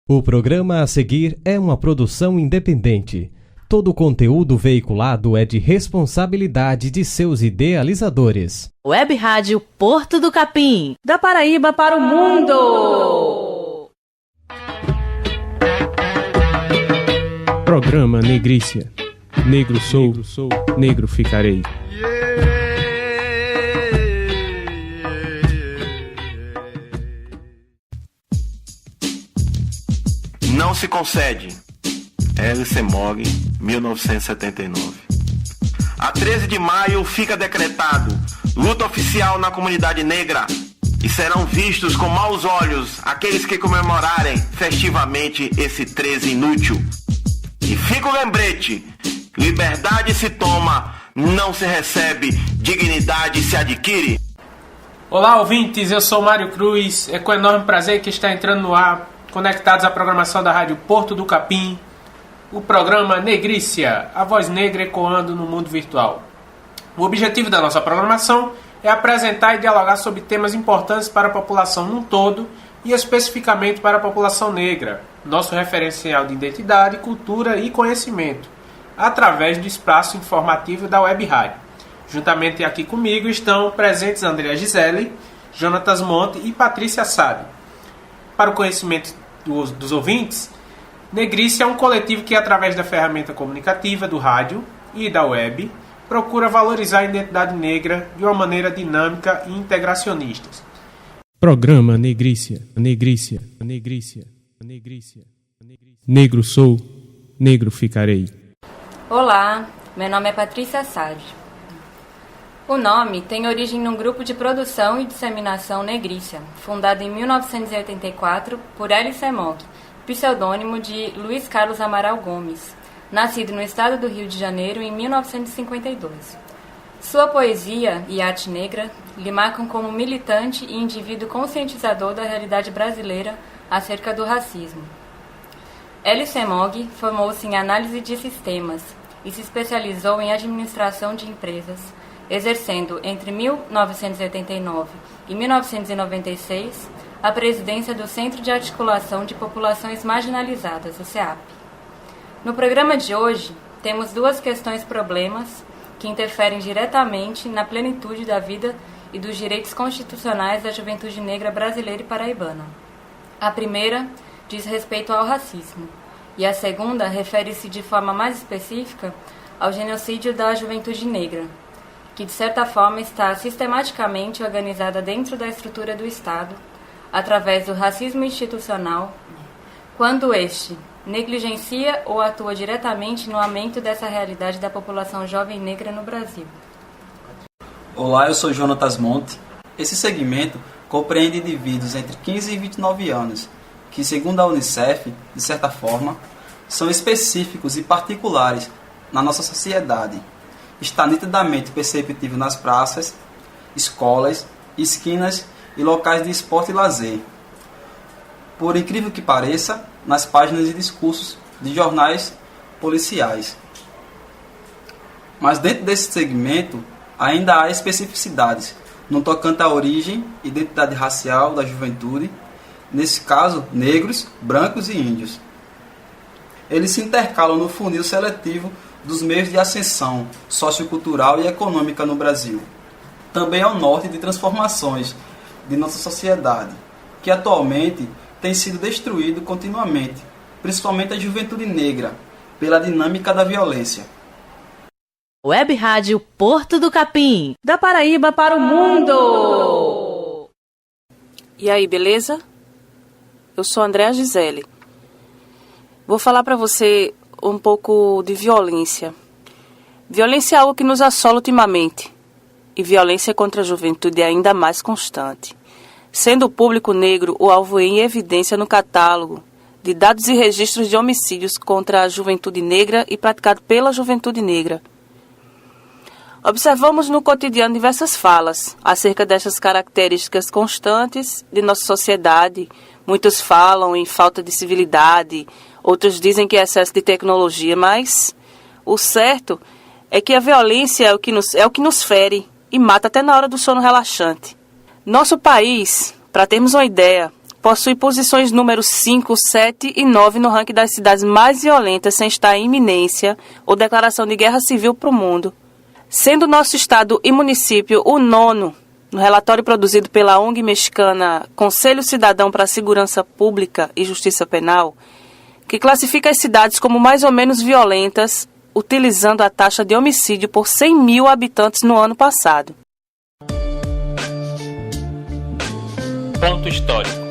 O programa a seguir é uma produção independente. Todo o conteúdo veiculado é de responsabilidade de seus idealizadores. Web Rádio Porto do Capim. Da Paraíba para o mundo. Programa Negrícia. Negro sou, negro ficarei. Não se concede. L.C. Mog, 1979. A 13 de maio fica decretado luta oficial na comunidade negra e serão vistos com maus olhos aqueles que comemorarem festivamente esse 13 inútil. E fica o lembrete: liberdade se toma, não se recebe, dignidade se adquire. Olá, ouvintes, eu sou Mário Cruz. É com enorme prazer que está entrando no ar, conectados à programação da Rádio Porto do Capim, o programa Negrícia, a voz negra ecoando no mundo virtual. O objetivo da nossa programação é apresentar e dialogar sobre temas importantes para a população num todo e especificamente para a população negra, nosso referencial de identidade, cultura e conhecimento, através do espaço informativo da Web Rádio. Juntamente aqui comigo estão presentes Andréa Gisele, Jonatas Monte e Patrícia Sade. Para o conhecimento dos ouvintes, Negrícia é um coletivo que, através da ferramenta comunicativa do rádio e da web, procura valorizar a identidade negra de uma maneira dinâmica e integracionista. Programa Negrícia, Negrícia, Negrícia, Negrícia. Negro sou, negro ficarei. Olá, meu nome é Patrícia Sade. O nome tem origem num grupo de produção e disseminação Negrícia, fundado em 1984 por L.C. Mog, pseudônimo de Luiz Carlos Amaral Gomes, nascido no estado do Rio de Janeiro em 1952. Sua poesia e arte negra lhe marcam como militante e indivíduo conscientizador da realidade brasileira acerca do racismo. L.C. Mog formou-se em análise de sistemas e se especializou em administração de empresas, exercendo entre 1989 e 1996 a presidência do Centro de Articulação de Populações Marginalizadas, o CEAP. No programa de hoje, temos duas questões-problemas que interferem diretamente na plenitude da vida e dos direitos constitucionais da juventude negra brasileira e paraibana. A primeira diz respeito ao racismo, e a segunda refere-se de forma mais específica ao genocídio da juventude negra, que de certa forma está sistematicamente organizada dentro da estrutura do Estado, através do racismo institucional, quando este negligencia ou atua diretamente no aumento dessa realidade da população jovem negra no Brasil. Olá, eu sou Jonatas Monte. Esse segmento compreende indivíduos entre 15 e 29 anos, que, segundo a Unicef, de certa forma, são específicos e particulares na nossa sociedade. Está nitidamente perceptível nas praças, escolas, esquinas e locais de esporte e lazer. Por incrível que pareça, nas páginas e discursos de jornais policiais. Mas dentro desse segmento ainda há especificidades no tocante à origem e identidade racial da juventude, nesse caso, negros, brancos e índios. Eles se intercalam no funil seletivo dos meios de ascensão sociocultural e econômica no Brasil. Também é o norte de transformações de nossa sociedade, que atualmente tem sido destruído continuamente, principalmente a juventude negra, pela dinâmica da violência. Web Rádio Porto do Capim. Da Paraíba para o mundo. E aí, beleza? Eu sou Andréa Gisele. Vou falar para você um pouco de violência. Violência é algo que nos assola ultimamente. E violência contra a juventude é ainda mais constante, sendo o público negro o alvo em evidência no catálogo de dados e registros de homicídios contra a juventude negra e praticado pela juventude negra. Observamos no cotidiano diversas falas acerca destas características constantes de nossa sociedade. Muitos falam em falta de civilidade, outros dizem que é excesso de tecnologia, mas o certo é que a violência é o que nos fere e mata até na hora do sono relaxante. Nosso país, para termos uma ideia, possui posições números 5, 7 e 9 no ranking das cidades mais violentas sem estar em iminência ou declaração de guerra civil para o mundo. Sendo nosso estado e município o 9º, no relatório produzido pela ONG mexicana Conselho Cidadão para a Segurança Pública e Justiça Penal, que classifica as cidades como mais ou menos violentas, utilizando a taxa de homicídio por 100 mil habitantes no ano passado. Ponto histórico.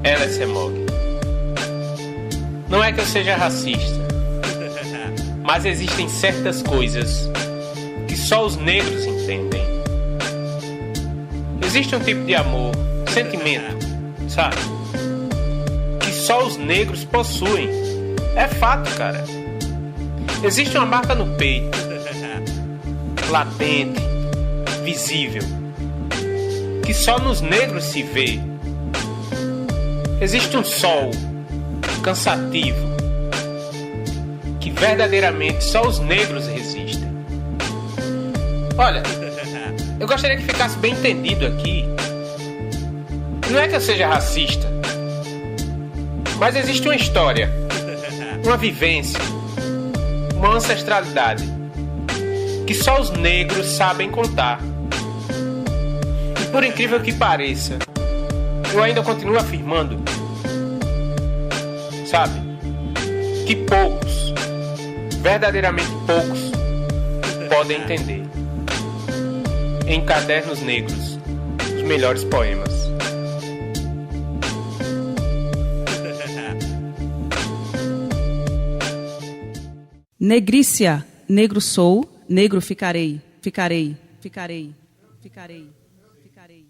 LSMOG. Não é que eu seja racista, mas existem certas coisas que só os negros entendem. Existe um tipo de amor, sentimento, sabe? Que só os negros possuem. É fato, cara. Existe uma marca no peito, latente, visível, que só nos negros se vê. Existe um sol cansativo que verdadeiramente só os negros resistem. Olha, eu gostaria que ficasse bem entendido aqui. Não é que eu seja racista, mas existe uma história, uma vivência, uma ancestralidade que só os negros sabem contar. E por incrível que pareça, eu ainda continuo afirmando, sabe, que poucos, verdadeiramente poucos, podem entender. Em Cadernos Negros, os melhores poemas. Negrícia, negro sou, negro ficarei, ficarei, ficarei, ficarei, ficarei.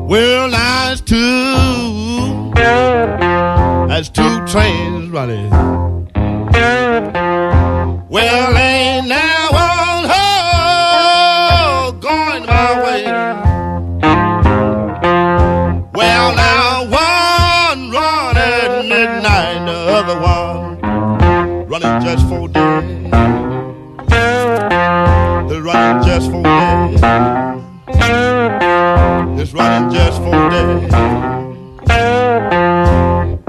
Well, that's two trains running. Well, ain't now one going my way. Well, now one run at midnight, the other one running just for day. They're running just for day. It's running just for day.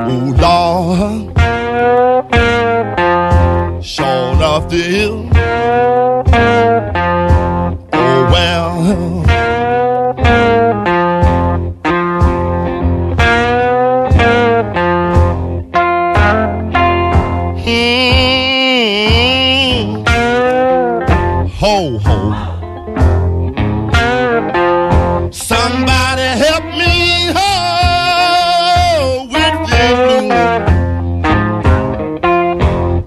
Oh, Lord, sure enough the hill. Oh, well, ho, ho. Somebody help me, ho, with this blue.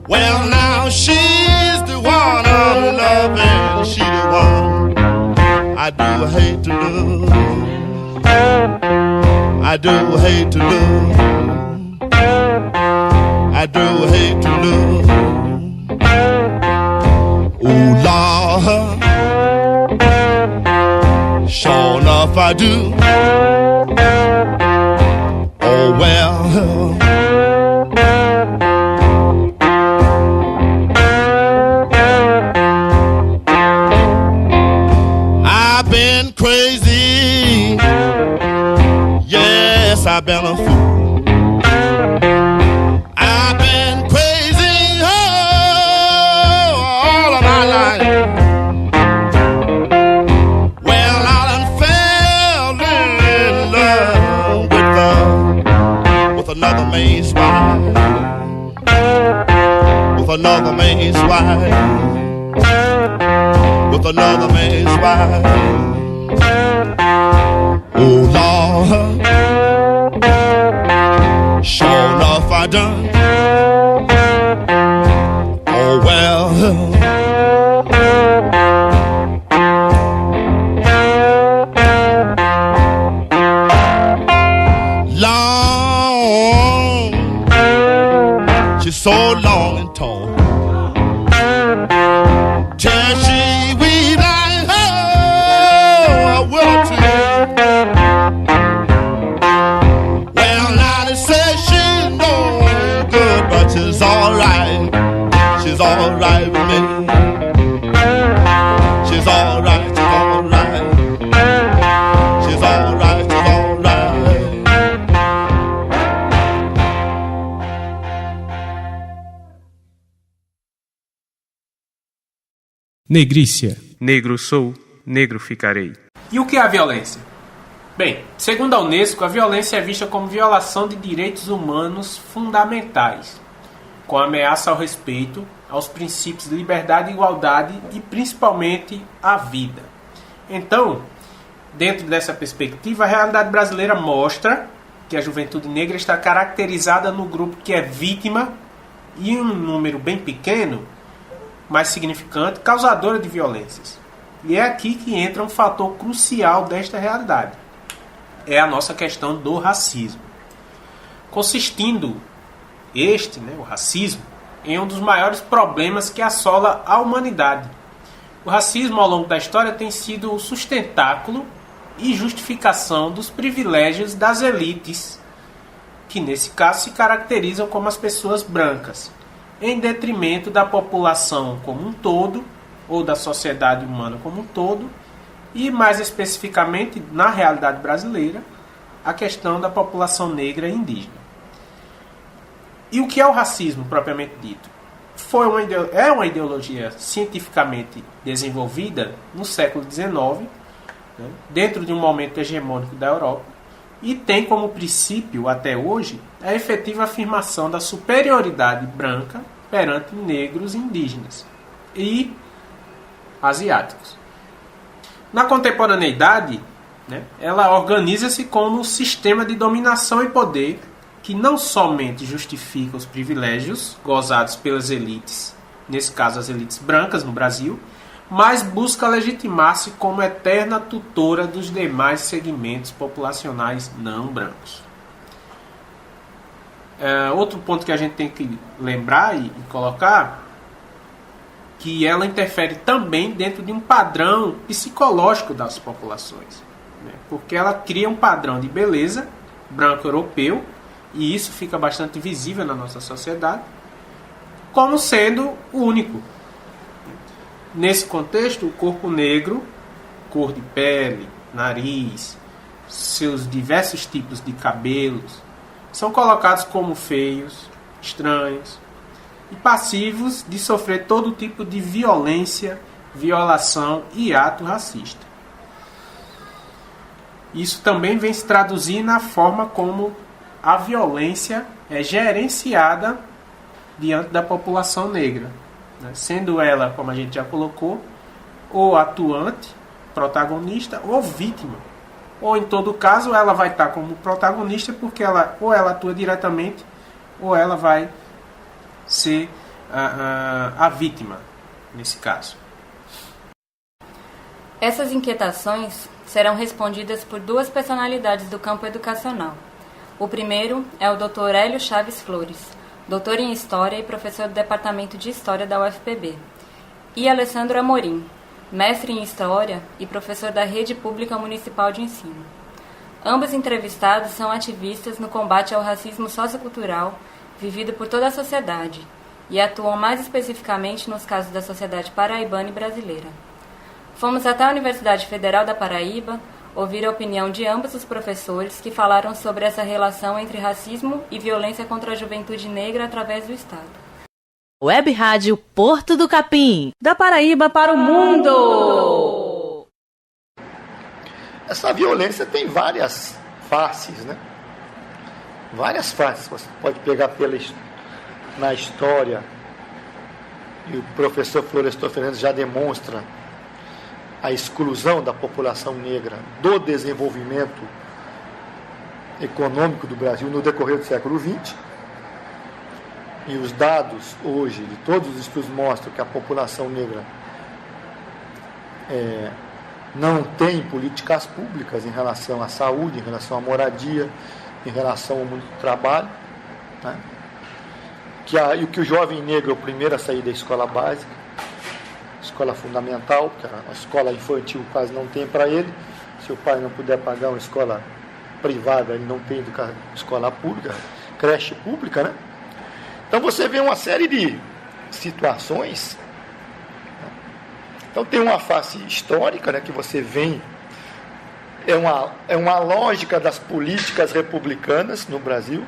Well, now she's the one I'm loving, she the one I do hate to lose. I do hate to lose. I do hate to lose. Ooh, Lord, sure enough I do. Oh, well, I've been crazy. Yes, I've been a fool. I've been crazy, oh, all of my life. Well, I done fell in love with another man's wife. With another man's wife. With another man's wife. Oh, Lord, sure enough I done. Oh, well, long, she's so long and tall. Till she weave like a willow tree. Well, now they say she's no good, but she's alright. She's Negrícia. Negro sou, negro ficarei. E o que é a violência? Bem, segundo a Unesco, a violência é vista como violação de direitos humanos fundamentais, com ameaça ao respeito, aos princípios de liberdade e igualdade e principalmente à vida. Então, dentro dessa perspectiva, a realidade brasileira mostra que a juventude negra está caracterizada no grupo que é vítima e um número bem pequeno, mas significante, causadora de violências. E é aqui que entra um fator crucial desta realidade. É a nossa questão do racismo. Consistindo o racismo, em um dos maiores problemas que assola a humanidade. O racismo, ao longo da história, tem sido o sustentáculo e justificação dos privilégios das elites, que nesse caso se caracterizam como as pessoas brancas, em detrimento da população como um todo, ou da sociedade humana como um todo, e mais especificamente, na realidade brasileira, a questão da população negra e indígena. E o que é o racismo, propriamente dito? É uma ideologia cientificamente desenvolvida no século XIX, dentro de um momento hegemônico da Europa, e tem como princípio, até hoje, a efetiva afirmação da superioridade branca perante negros e indígenas e asiáticos. Na contemporaneidade, ela organiza-se como um sistema de dominação e poder que não somente justifica os privilégios gozados pelas elites, nesse caso as elites brancas no Brasil, mas busca legitimar-se como eterna tutora dos demais segmentos populacionais não brancos. Outro ponto que a gente tem que lembrar e colocar, que ela interfere também dentro de um padrão psicológico das populações, porque ela cria um padrão de beleza branco europeu, e isso fica bastante visível na nossa sociedade, como sendo o único. Nesse contexto, o corpo negro, cor de pele, nariz, seus diversos tipos de cabelos, são colocados como feios, estranhos e passivos de sofrer todo tipo de violência, violação e ato racista. Isso também vem se traduzir na forma como a violência é gerenciada diante da população negra, sendo ela, como a gente já colocou, ou atuante, protagonista, ou vítima. Ou, em todo caso, ela vai estar como protagonista porque ela atua diretamente, ou ela vai ser a vítima, nesse caso. Essas inquietações serão respondidas por duas personalidades do campo educacional. O primeiro é o Dr. Hélio Chaves Flores, doutor em História e professor do Departamento de História da UFPB, e Alessandro Amorim, mestre em História e professor da Rede Pública Municipal de Ensino. Ambos entrevistados são ativistas no combate ao racismo sociocultural vivido por toda a sociedade e atuam mais especificamente nos casos da sociedade paraibana e brasileira. Fomos até a Universidade Federal da Paraíba ouvir a opinião de ambos os professores que falaram sobre essa relação entre racismo e violência contra a juventude negra através do Estado. Web Rádio Porto do Capim. Da Paraíba para o mundo! Essa violência tem várias faces, né? Várias faces. Você pode pegar na história, e o professor Florestan Fernandes já demonstra a exclusão da população negra do desenvolvimento econômico do Brasil no decorrer do século XX. E os dados hoje de todos os estudos mostram que a população negra não tem políticas públicas em relação à saúde, em relação à moradia, em relação ao mundo do trabalho, né? E que o jovem negro é o primeiro a sair da escola básica, escola fundamental, que a escola infantil quase não tem para ele. Se o pai não puder pagar uma escola privada, ele não tem escola pública, creche pública, né? Então você vê uma série de situações. Então tem uma face histórica, né, que você vê, é uma lógica das políticas republicanas no Brasil,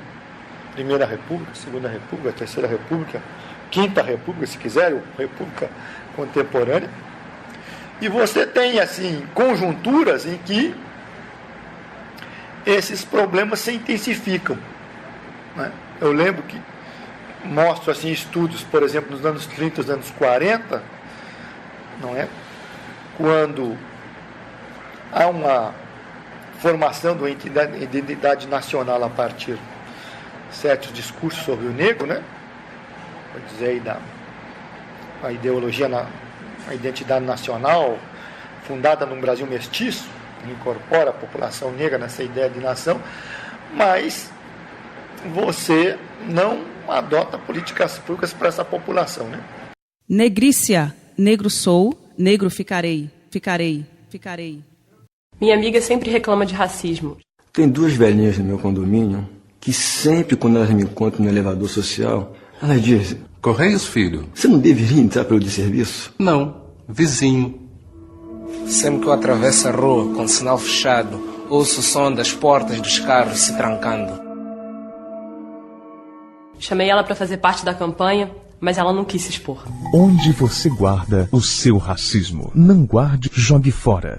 Primeira República, Segunda República, Terceira República, Quinta República, se quiser, República contemporânea. E você tem, assim, conjunturas em que esses problemas se intensificam, né? Eu lembro que mostro assim, estudos, por exemplo, nos anos 30, nos anos 40, não é? Quando há uma formação de uma identidade nacional a partir de certos discursos sobre o negro, né? Vou dizer aí a ideologia, a identidade nacional fundada num Brasil mestiço, que incorpora a população negra nessa ideia de nação, mas você não adota políticas públicas para essa população, né? Negrícia, negro sou, negro ficarei. Minha amiga sempre reclama de racismo. Tem duas velhinhas no meu condomínio que sempre, quando elas me encontram no elevador social, elas dizem: Correios, filho? Você não deveria entrar pelo de serviço? Não, vizinho. Sempre que eu atravesso a rua com o sinal fechado, ouço o som das portas dos carros se trancando. Chamei ela para fazer parte da campanha, mas ela não quis se expor. Onde você guarda o seu racismo? Não guarde, jogue fora.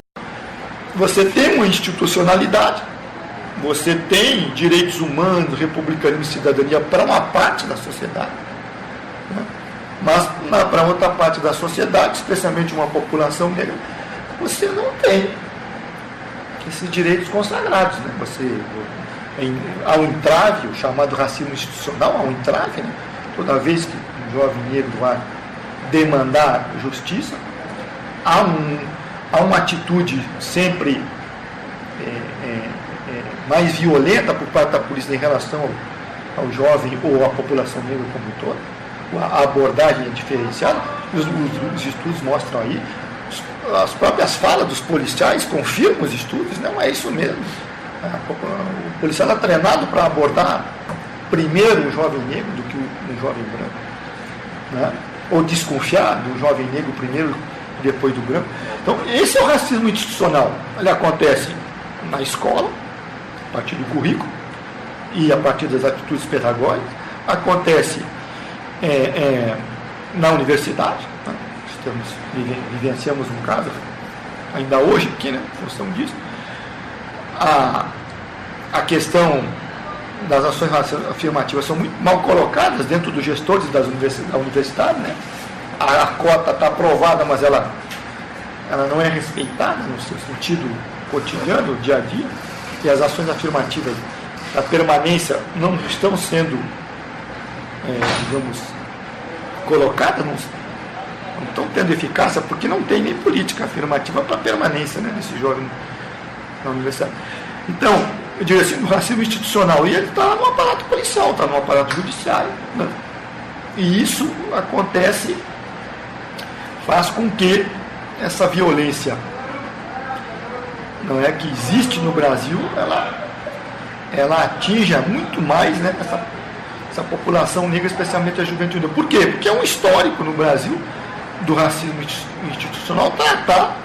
Você tem uma institucionalidade, você tem direitos humanos, republicanismo e cidadania para uma parte da sociedade, né? Mas para outra parte da sociedade, especialmente uma população negra, você não tem esses direitos consagrados, né? Há um entrave, o chamado racismo institucional, há um entrave, né? Toda vez que um jovem negro vai demandar justiça, há uma atitude sempre mais violenta por parte da polícia em relação ao jovem ou à população negra como um todo. A abordagem é diferenciada, os estudos mostram aí, as próprias falas dos policiais confirmam os estudos, não é isso mesmo. O policial é treinado para abordar primeiro o jovem negro do que o jovem branco, né? Ou desconfiar do jovem negro primeiro e depois do branco. Então, esse é o racismo institucional. Ele acontece na escola, a partir do currículo e a partir das atitudes pedagógicas. Acontece na universidade, né? Vivenciamos um caso ainda hoje aqui, né, em função disso. A questão das ações afirmativas são muito mal colocadas dentro dos gestores da universidade, né? A cota está aprovada, mas ela não é respeitada no seu sentido cotidiano, dia a dia, e as ações afirmativas da permanência não estão sendo, digamos, colocadas, não estão tendo eficácia, porque não tem nem política afirmativa para a permanência, né, desse jovem na universidade. Então, eu digo assim, o racismo institucional, e ele está no aparato policial, está no aparato judiciário, né? E isso acontece, faz com que essa violência, não é, que existe no Brasil, ela atinja muito mais, né, essa população negra, especialmente a juventude. Por quê? Porque é um histórico no Brasil do racismo institucional tratar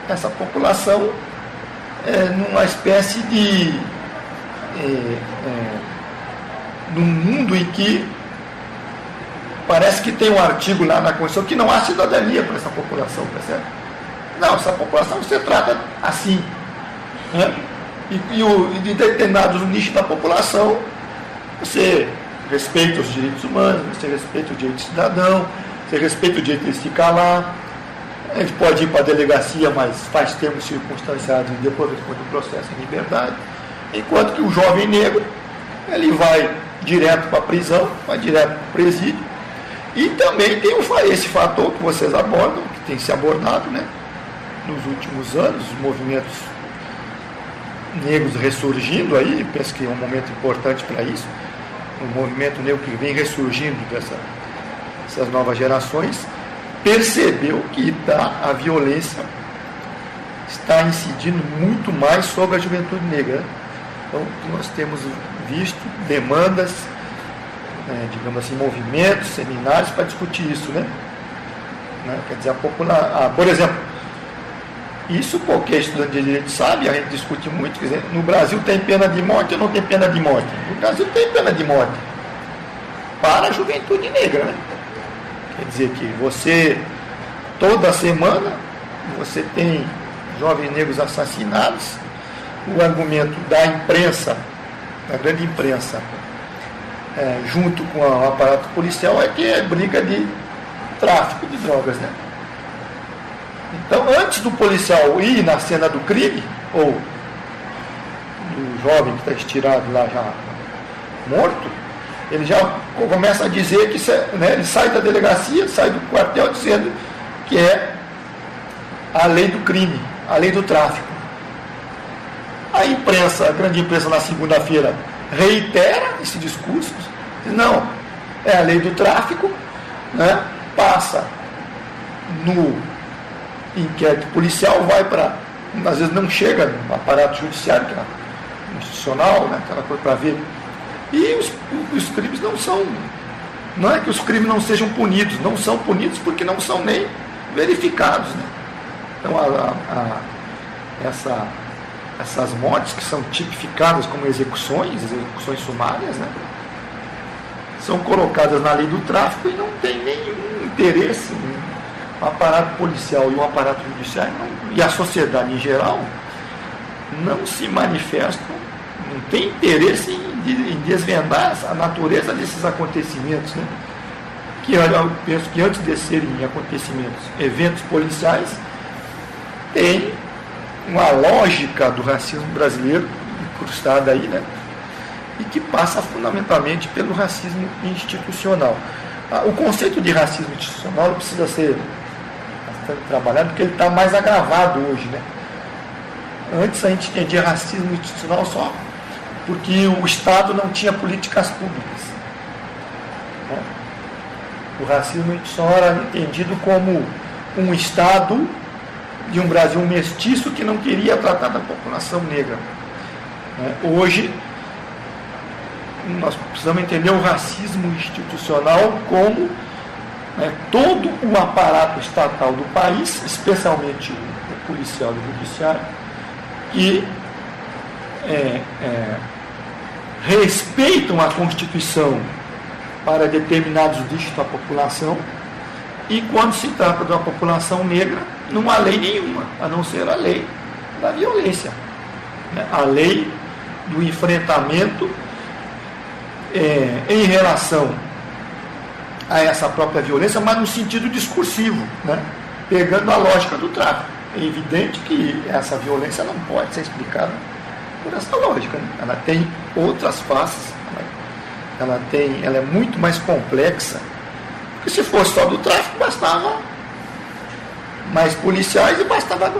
essa população numa espécie de num mundo em que parece que tem um artigo lá na Constituição que não há cidadania para essa população, percebe? Não, essa população você trata assim, né? E de determinados nichos da população você respeita os direitos humanos, você respeita o direito de cidadão, você respeita o direito de ficar lá. A gente pode ir para a delegacia, mas faz termos circunstanciados e depois responde o processo em liberdade. Enquanto que o jovem negro, ele vai direto para a prisão, vai direto para o presídio. E também tem esse fator que vocês abordam, que tem se abordado, né, nos últimos anos, os movimentos negros ressurgindo aí, penso que é um momento importante para isso, um movimento negro que vem ressurgindo dessas novas gerações, percebeu que a violência está incidindo muito mais sobre a juventude negra. Então, nós temos visto demandas, digamos assim, movimentos, seminários para discutir isso, né? Quer dizer, por exemplo, isso qualquer estudante de direito sabe, a gente discute muito, quer dizer, no Brasil tem pena de morte ou não tem pena de morte? No Brasil tem pena de morte para a juventude negra, né? Quer dizer que você, toda semana, você tem jovens negros assassinados. O argumento da imprensa, da grande imprensa, junto com o aparato policial, é que é briga de tráfico de drogas, né? Então, antes do policial ir na cena do crime, ou do jovem que está estirado lá já morto, ele já começa a dizer que, né, ele sai da delegacia, sai do quartel dizendo que é a lei do crime, a lei do tráfico. A imprensa, a grande imprensa, na segunda-feira reitera esse discurso, não, é a lei do tráfico, né, passa no inquérito policial, vai para, às vezes não chega no aparato judiciário, que é institucional, né, aquela coisa para ver. E os crimes não é que os crimes não sejam punidos, não são punidos porque não são nem verificados, né? Então essas mortes que são tipificadas como execuções sumárias, né, são colocadas na lei do tráfico e não tem nenhum interesse. O aparato policial e o aparato judiciário e a sociedade em geral não se manifestam, não tem interesse em desvendar a natureza desses acontecimentos, né? Que eu penso que antes de serem acontecimentos, eventos policiais, tem uma lógica do racismo brasileiro incrustada aí, né? E que passa fundamentalmente pelo racismo institucional. O conceito de racismo institucional precisa ser bastante trabalhado, porque ele está mais agravado hoje, né? Antes a gente entendia racismo institucional só porque o Estado não tinha políticas públicas, né? O racismo institucional era entendido como um Estado de um Brasil mestiço que não queria tratar da população negra, né? Hoje nós precisamos entender o racismo institucional como, né, todo o aparato estatal do país, especialmente o policial e o judiciário, que respeitam a Constituição para determinados nichos da população, e quando se trata de uma população negra, não há lei nenhuma, a não ser a lei da violência, né? A lei do enfrentamento em relação a essa própria violência, mas no sentido discursivo, né? Pegando a lógica do tráfico. É evidente que essa violência não pode ser explicada por essa lógica, né? Ela tem outras faces, ela é muito mais complexa, porque se fosse só do tráfico, bastava mais policiais e bastava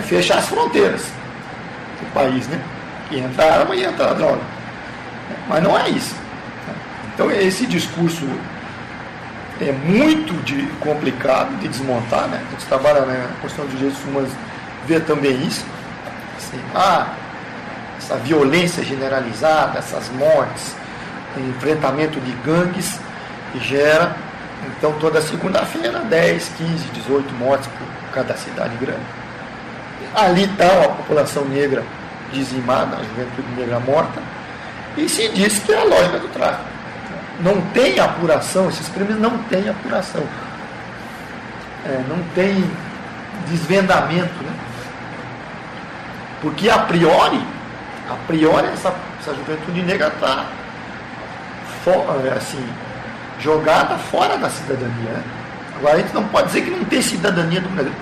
fechar as fronteiras do país, né? Que entra a arma e entra a droga. Mas não é isso. Então esse discurso é muito complicado de desmontar, né? A gente trabalha na questão dos direitos humanos, vê também isso. Assim, essa violência generalizada, essas mortes, enfrentamento de gangues, que gera, então, toda segunda-feira, 10, 15, 18 mortes por cada cidade grande. Ali está a população negra dizimada, a juventude negra morta, e se diz que é a lógica do tráfico. Não tem apuração, esses crimes não têm apuração. Não tem desvendamento, né? Porque a priori essa juventude negra está jogada fora da cidadania, né? Agora a gente não pode dizer que não tem cidadania no Brasil.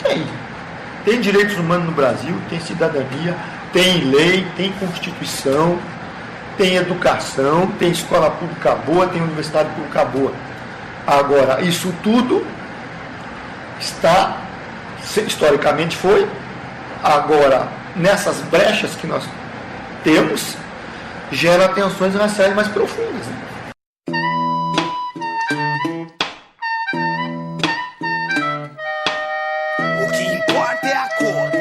Tem direitos humanos no Brasil, tem cidadania, tem lei, tem Constituição, tem educação, tem escola pública boa, tem universidade pública boa. Agora, isso tudo historicamente foi, agora, nessas brechas que nós temos, gera tensões raciais mais profundas, né? O que importa é a cor.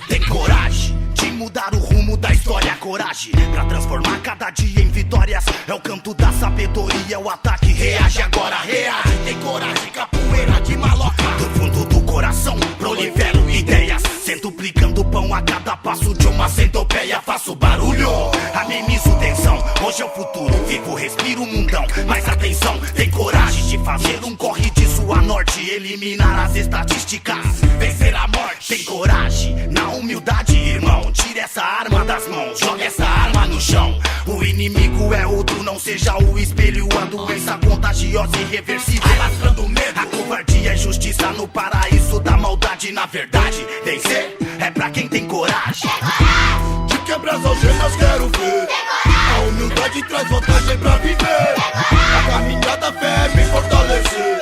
Tem coragem de mudar o rumo da história, coragem pra transformar cada dia em vitórias. É o canto da sabedoria, o ataque reage agora, reage. Tem coragem, capoeira de maloca. Do fundo do coração prolifero ideias, centuplicando o pão a cada passo de uma centopeia. Faço barulho, amenizo tensão. Hoje é o futuro, vivo, respiro o mundão. Mas atenção, tem coragem de fazer um corre de sua norte eliminar as estatísticas, vencer a morte. Tem coragem, na humildade, irmão. Tira essa arma das mãos, joga essa arma no chão. O inimigo é outro, não seja o espelho. A doença contagiosa e irreversível, alastrando medo. A covardia e justiça no paraíso da maldade. Na verdade, vencer é pra quem tem coragem. De quebrar as algemas quero ver. A humildade traz vantagem pra viver. A caminhada fé me fortalecer.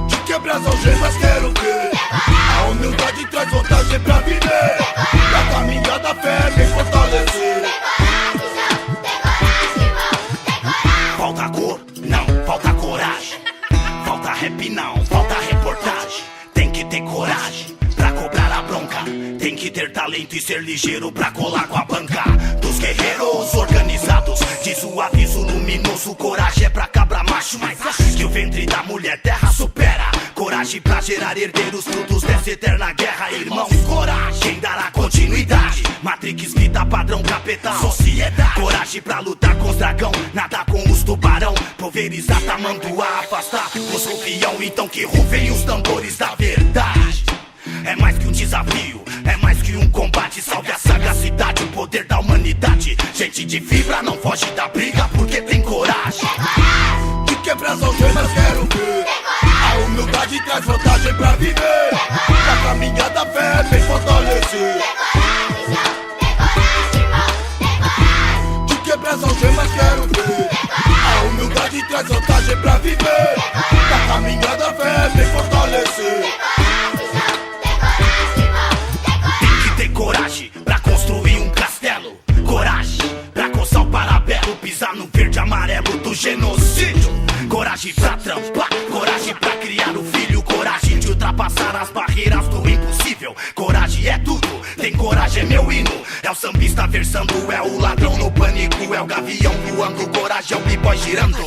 De quebrar as algemas quero ver. A humildade traz vantagem pra viver. A caminhada fé me fortalecer. Falta cor, não, falta coragem. Falta rap, não, falta reportagem. Tem que ter coragem pra cobrar a bronca. Tem que ter talento e ser ligeiro pra colar com a banca. Dos guerreiros organizados, diz o aviso luminoso. Coragem é pra cabra macho, mas que o ventre da mulher terra supera. Coragem pra gerar herdeiros, frutos dessa eterna guerra. Irmãos, coragem, quem dará continuidade? Matrix, vida, padrão, capeta, sociedade. Coragem pra lutar com os dragão, nada com os tubarão. Pulverizar, tamanduá, afastar os rufião. Então que rufem os tambores da verdade. É mais que um desafio, é mais que um combate. Salve a sagacidade, o poder da humanidade. Gente de fibra não foge da briga porque tem coragem. De quebrar as algemas quero ver. A humildade traz vantagem pra viver. A caminhada fé vem fortalecer. De quebrar as algemas quero ver. A humildade traz vantagem pra viver. A caminhada fé vem fortalecer. Coragem pra construir um castelo. Coragem pra coçar o parabelo. Pisar no verde amarelo do genocídio. Coragem pra trampar, coragem pra criar o filho. Coragem de ultrapassar as barreiras do impossível. Coragem é tudo, tem coragem é meu hino. É o sambista versando, é o ladrão no pânico. É o gavião voando, coragem é o b-boy girando.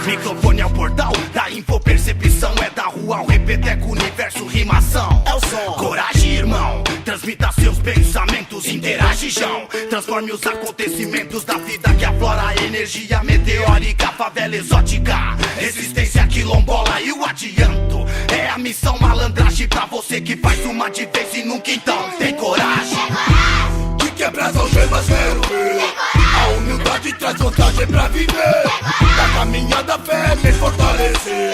Microfone é o portal da infopercepção. É da rua ao repeteco, universo, rimação. É o som, coragem irmão. Transmita seus pensamentos, interage João. Transforme os acontecimentos da vida que aflora a energia meteórica, favela exótica, resistência quilombola e o adianto. É a missão malandragem pra você que faz uma de vez e nunca então tem coragem. De quebrar as algemas quero ver. A humildade traz vantagem pra viver. Da caminhada fé me fortalecer.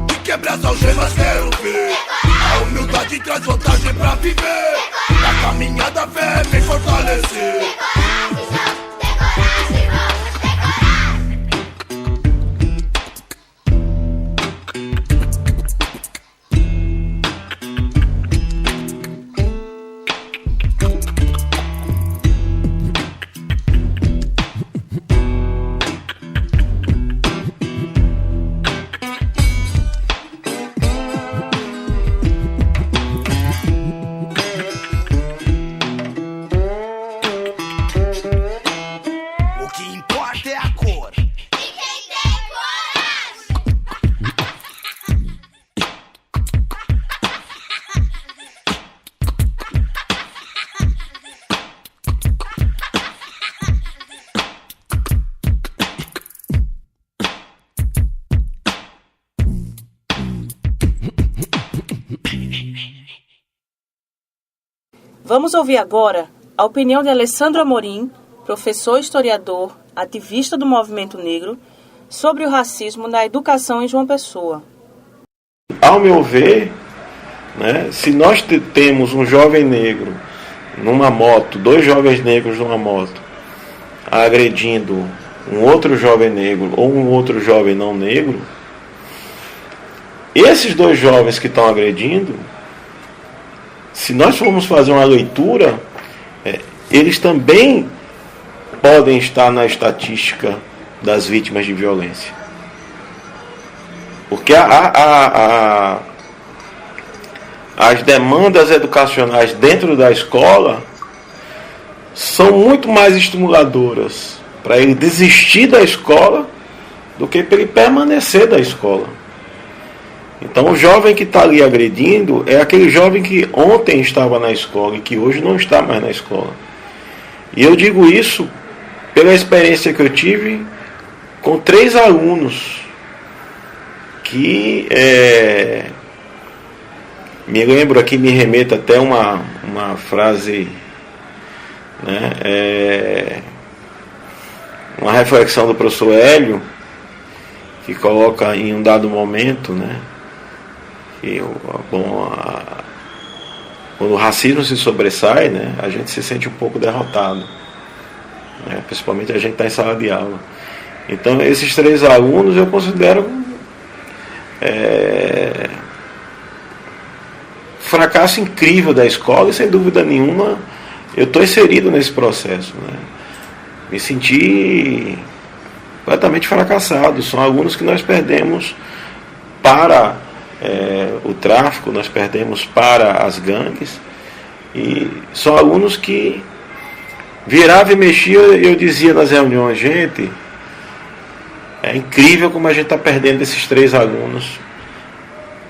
De quebrar as algemas quero ver. A humildade traz vantagem pra viver. Da caminhada fé me fortalecer. Vamos ouvir agora a opinião de Alessandro Amorim, professor historiador, ativista do movimento negro, sobre o racismo na educação em João Pessoa. Ao meu ver, né, se nós temos um jovem negro numa moto, dois jovens negros numa moto, agredindo um outro jovem negro ou um outro jovem não negro, esses dois jovens que estão agredindo, se nós formos fazer uma leitura, eles também podem estar na estatística das vítimas de violência. Porque as demandas educacionais dentro da escola são muito mais estimuladoras para ele desistir da escola do que para ele permanecer da escola. Então o jovem que está ali agredindo é aquele jovem que ontem estava na escola e que hoje não está mais na escola. E eu digo isso pela experiência que eu tive com 3 alunos que me lembro aqui, me remeto até uma frase, né, uma reflexão do professor Hélio, que coloca em um dado momento, né, que quando o racismo se sobressai, né, a gente se sente um pouco derrotado, né, principalmente a gente está em sala de aula. Então esses 3 alunos eu considero fracasso incrível da escola, e sem dúvida nenhuma eu estou inserido nesse processo, né? Me senti completamente fracassado. São alunos que nós perdemos para o tráfico, nós perdemos para as gangues, e são alunos que virava e mexia. Eu dizia nas reuniões, gente, é incrível como a gente está perdendo esses 3 alunos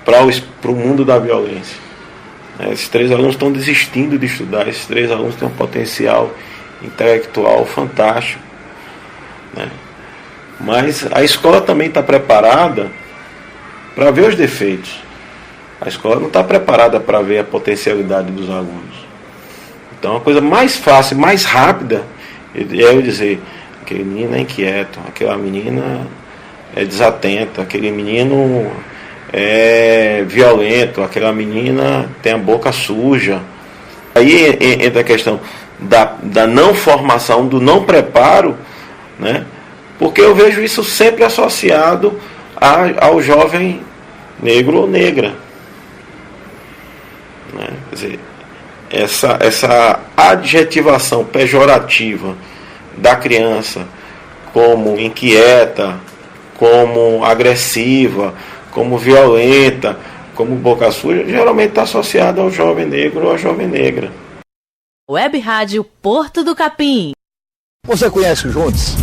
para o mundo da violência. Esses 3 alunos estão desistindo de estudar. Esses 3 alunos têm um potencial intelectual fantástico, né? Mas a escola também está preparada para ver os defeitos. A escola não está preparada para ver a potencialidade dos alunos. Então a coisa mais fácil, mais rápida é eu dizer: aquele menino é inquieto, aquela menina é desatenta, aquele menino é violento, aquela menina tem a boca suja. Aí entra a questão da não formação, do não preparo, né? Porque eu vejo isso sempre associado ao jovem negro ou negra, né? Quer dizer, essa adjetivação pejorativa da criança como inquieta, como agressiva, como violenta, como boca suja, geralmente está associada ao jovem negro ou à jovem negra. Web Rádio Porto do Capim. Você conhece o Juntos?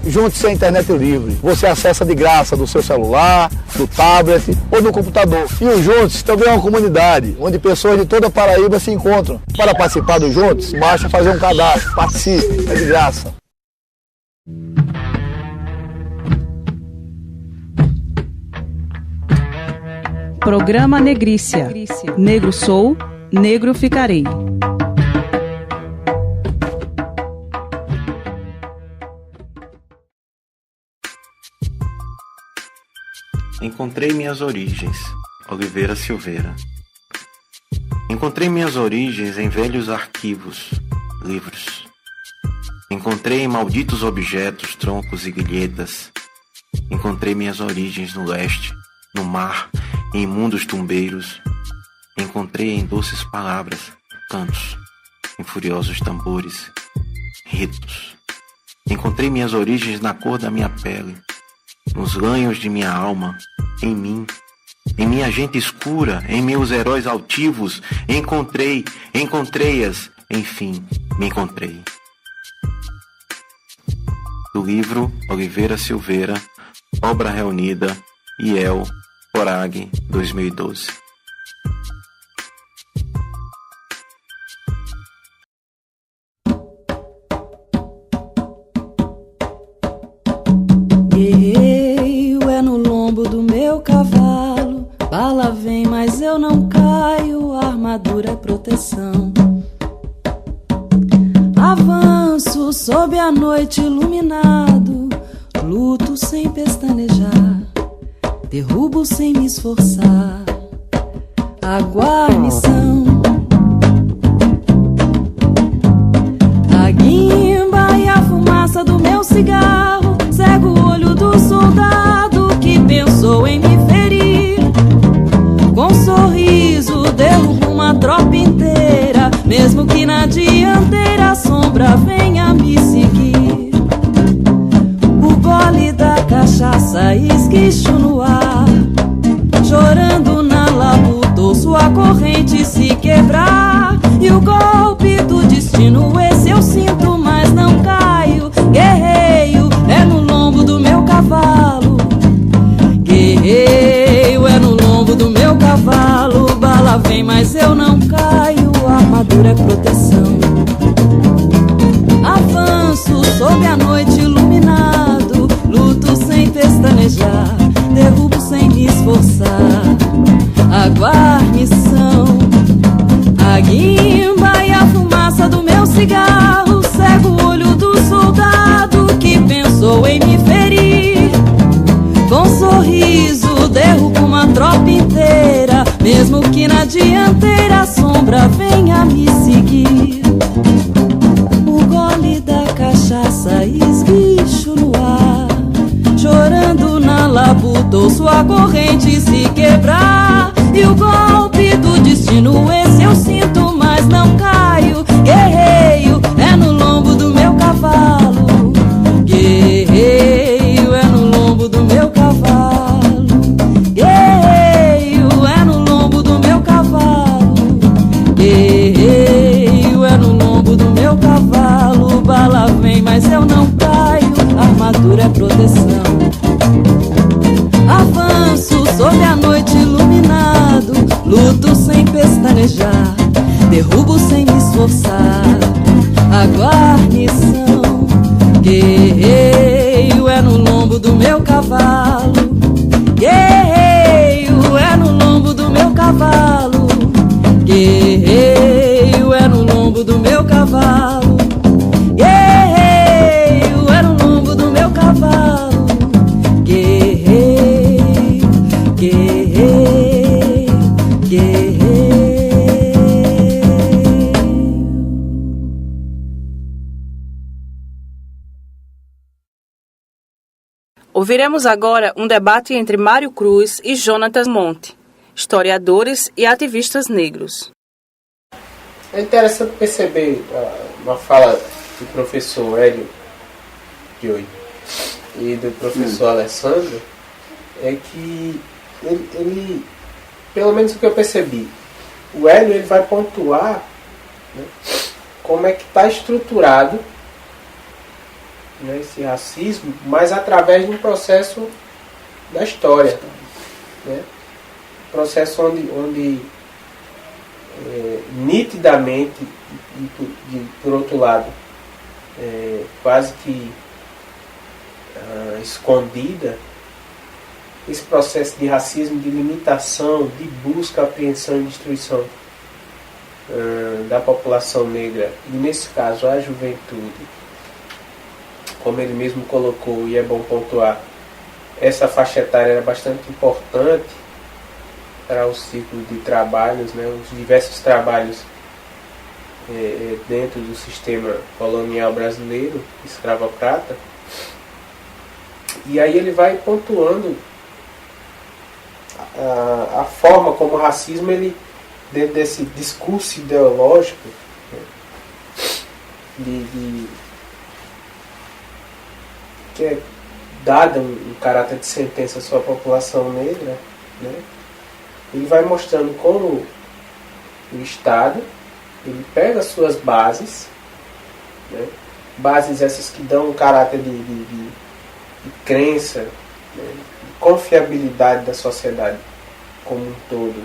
Juntos é a internet livre. Você acessa de graça do seu celular, do tablet ou do computador. E o Juntos também é uma comunidade onde pessoas de toda a Paraíba se encontram. Para participar do Juntos, basta fazer um cadastro. Participe, é de graça. Programa Negrícia. Negro sou, negro ficarei. Encontrei minhas origens, Oliveira Silveira. Encontrei minhas origens em velhos arquivos, livros. Encontrei em malditos objetos, troncos e guilhetas. Encontrei minhas origens no leste, no mar, em imundos tumbeiros. Encontrei em doces palavras, cantos, em furiosos tambores, ritos. Encontrei minhas origens na cor da minha pele, nos lanhos de minha alma, em mim, em minha gente escura, em meus heróis altivos. Encontrei-as, enfim, me encontrei. Do livro Oliveira Silveira, Obra Reunida, IEL, Corag, 2012. Guerreiro é no lombo do meu cavalo, bala vem, mas eu não caio, armadura é proteção. Avanço sob a noite iluminado, luto sem pestanejar, derrubo sem me esforçar. A guarnição, a guimba e a fumaça do meu cigarro cega o olho do soldado que pensou em me ferir. Com um sorriso derrubo uma tropa inteira, mesmo que na dianteira a sombra venha me seguir. O gole da cachaça esguicho no ar, chorando na labutou sua corrente se sob a noite iluminado, luto sem pestanejar, derrubo sem me esforçar. A guarnição, a guimba e a fumaça do meu cigarro cega o olho do soldado que pensou em me ferir. Com sorriso derrubo uma tropa inteira, mesmo que na dianteira a sombra venha me seguir. O gole da cachaça esguicho no ar, chorando na labuta ouço a corrente se quebrar. E o golpe do destino esse eu sinto, mas não caio. Guerreio é no lombo do meu cavalo, guerreio é no lombo do meu cavalo, guerreio é no lombo do meu cavalo, guerreio é no lombo do meu cavalo. Bala vem, mas eu não caio, armadura é proteção. Avanço sob a noite iluminado, luto sem pestanejar, derrubo sem me esforçar. A guarnição, guerreio é no lombo do meu cavalo, guerreio é no lombo do meu cavalo, guerreio é no lombo do meu cavalo, guerreio é no lombo do meu cavalo, guerreio, guerreio, guerreio. Ouviremos agora um debate entre Mário Cruz e Jonatas Monte, historiadores e ativistas negros. É interessante perceber uma fala do professor Hélio e do professor Alessandro, é que ele, pelo menos o que eu percebi, o Hélio ele vai pontuar, né, como é que está estruturado, né, esse racismo, mas através de um processo da história, né, processo onde nitidamente e por outro lado quase que escondida, esse processo de racismo, de limitação, de busca, apreensão e destruição da população negra, e nesse caso a juventude, como ele mesmo colocou, e é bom pontuar, essa faixa etária era bastante importante para o ciclo de trabalhos, né, os diversos trabalhos dentro do sistema colonial brasileiro, escravocrata. E aí ele vai pontuando a forma como o racismo, ele, dentro desse discurso ideológico, né, que é dada um caráter de sentença à sua população negra, né, ele vai mostrando como o Estado ele pega as suas bases, né, bases essas que dão um caráter de crença, né, de confiabilidade da sociedade como um todo,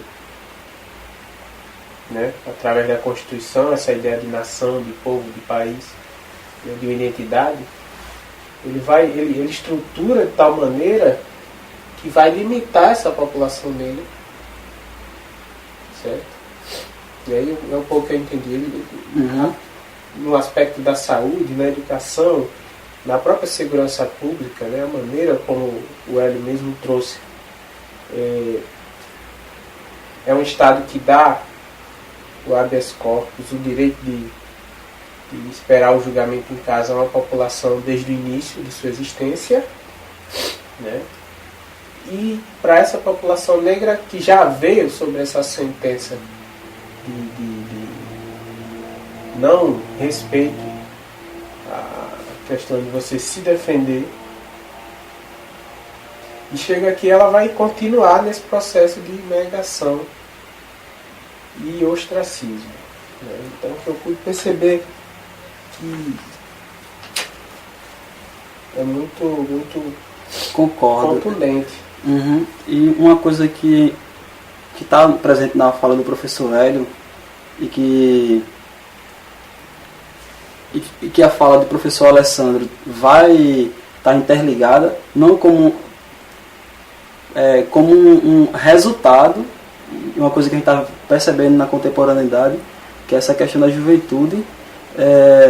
né, através da Constituição, essa ideia de nação, de povo, de país, né, de identidade. Ele estrutura de tal maneira que vai limitar essa população negra, certo? E aí é um pouco que eu entendi. No aspecto da saúde, na educação, na própria segurança pública, né, a maneira como o Hélio mesmo trouxe, é um Estado que dá o habeas corpus, o direito de esperar o julgamento em casa a uma população desde o início de sua existência, né? E para essa população negra que já veio sobre essa sentença de não respeito à questão de você se defender, e chega aqui, ela vai continuar nesse processo de negação e ostracismo, né? Então eu pude perceber que é muito Concordo. contundente. E uma coisa que está presente na fala do professor Hélio e que que a fala do professor Alessandro vai estar interligada, não como um resultado, uma coisa que a gente está percebendo na contemporaneidade, que é essa questão da juventude,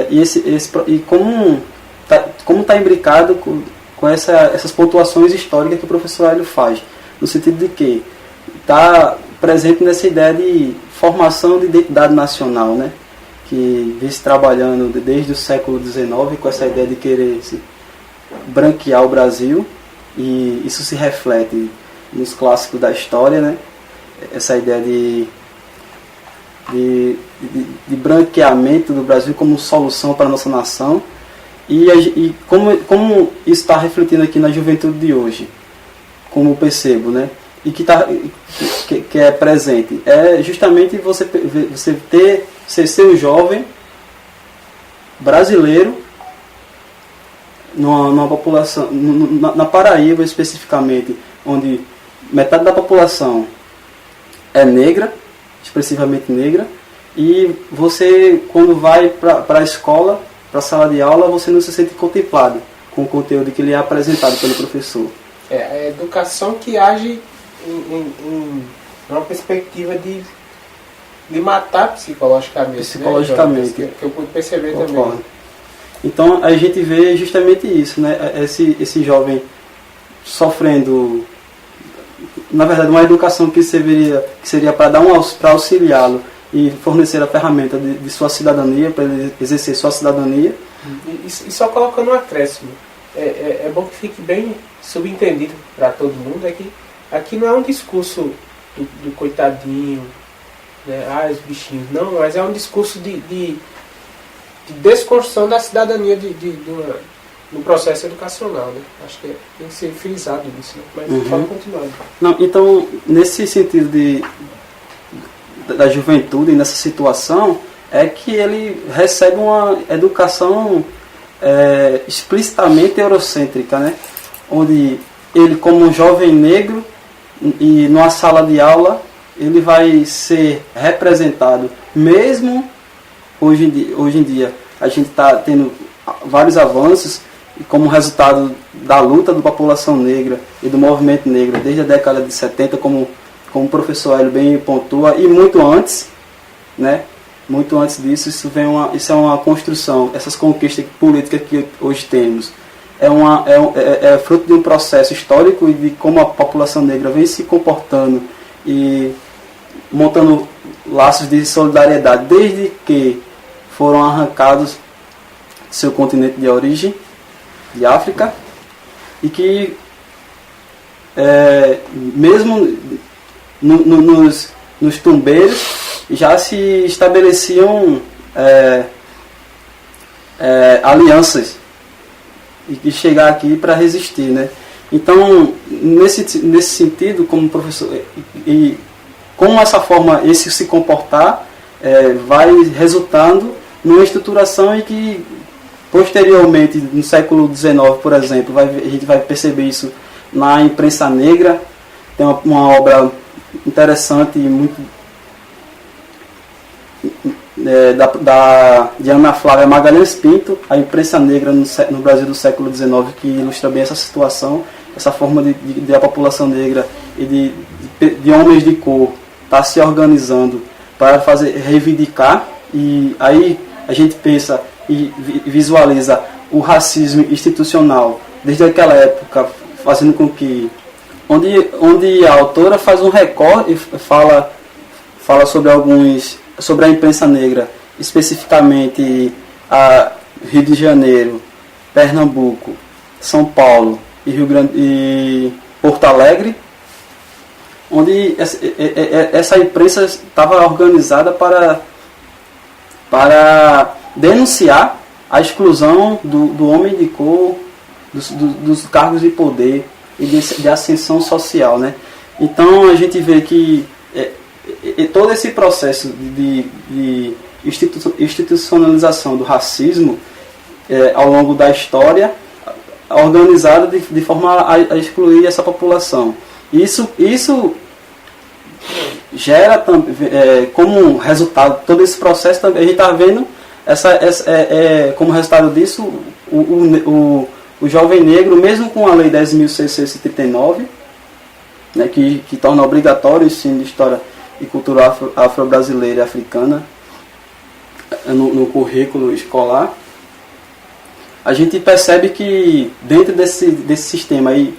e como está imbricado com essas pontuações históricas que o professor Hélio faz, no sentido de que está presente nessa ideia de formação de identidade nacional, né? Que vem se trabalhando desde o século XIX com essa ideia de querer branquear o Brasil, e isso se reflete nos clássicos da história, né? Essa ideia de branqueamento do Brasil como solução para a nossa nação, e como isso está refletindo aqui na juventude de hoje, como eu percebo, né? E que é presente, é justamente você ser um jovem brasileiro numa população, na Paraíba especificamente, onde metade da população é negra, expressivamente negra, e você, quando vai para a escola, para a sala de aula, você não se sente contemplado com o conteúdo que lhe é apresentado pelo professor. É a educação que age em uma perspectiva de matar psicologicamente. Né, que eu pude perceber também. Então a gente vê justamente isso, né? Esse jovem sofrendo, na verdade, uma educação que seria para auxiliá-lo e fornecer a ferramenta de sua cidadania, para ele exercer sua cidadania. E só colocando um acréscimo, é bom que fique bem subentendido para todo mundo, é que aqui não é um discurso do coitadinho, né, os bichinhos, não, mas é um discurso de desconstrução da cidadania no processo educacional, né? Acho que tem que ser frisado isso, né? Mas pode continuar. Não, então, nesse sentido da juventude, nessa situação, é que ele recebe uma educação explicitamente eurocêntrica, né? Onde ele, como um jovem negro, e numa sala de aula, ele vai ser representado, mesmo hoje em dia a gente está tendo vários avanços, e como resultado da luta da população negra e do movimento negro desde a década de 70, como o professor Hélio bem pontua, e muito antes, né? Muito antes disso, isso é uma construção, essas conquistas políticas que hoje temos. É fruto de um processo histórico e de como a população negra vem se comportando e montando laços de solidariedade desde que foram arrancados do seu continente de origem, de África, e que mesmo nos tumbeiros já se estabeleciam alianças e chegar aqui para resistir, né? Então, nesse sentido, como professor, e com essa forma, esse se comportar vai resultando numa estruturação em que, posteriormente, no século XIX, por exemplo, a gente vai perceber isso na imprensa negra. Tem uma obra interessante e muito de Ana Flávia Magalhães Pinto, A Imprensa Negra no Brasil do século XIX, que ilustra bem essa situação, essa forma de a população negra e de homens de cor estar se organizando para reivindicar, e aí a gente pensa e visualiza o racismo institucional desde aquela época, fazendo com que onde a autora faz um recorte e fala sobre a imprensa negra, especificamente a Rio de Janeiro, Pernambuco, São Paulo e Rio Grande e Porto Alegre, onde essa imprensa estava organizada para denunciar a exclusão do homem de cor dos cargos de poder e de ascensão social, né? Então a gente vê que todo esse processo de institucionalização do racismo ao longo da história, organizado de forma a excluir essa população. Isso gera como resultado todo esse processo. Também a gente está vendo Como resultado disso, o jovem negro, mesmo com a Lei 10.639, né, que torna obrigatório o ensino de história e cultura afro-brasileira e africana no currículo escolar, a gente percebe que dentro desse sistema aí,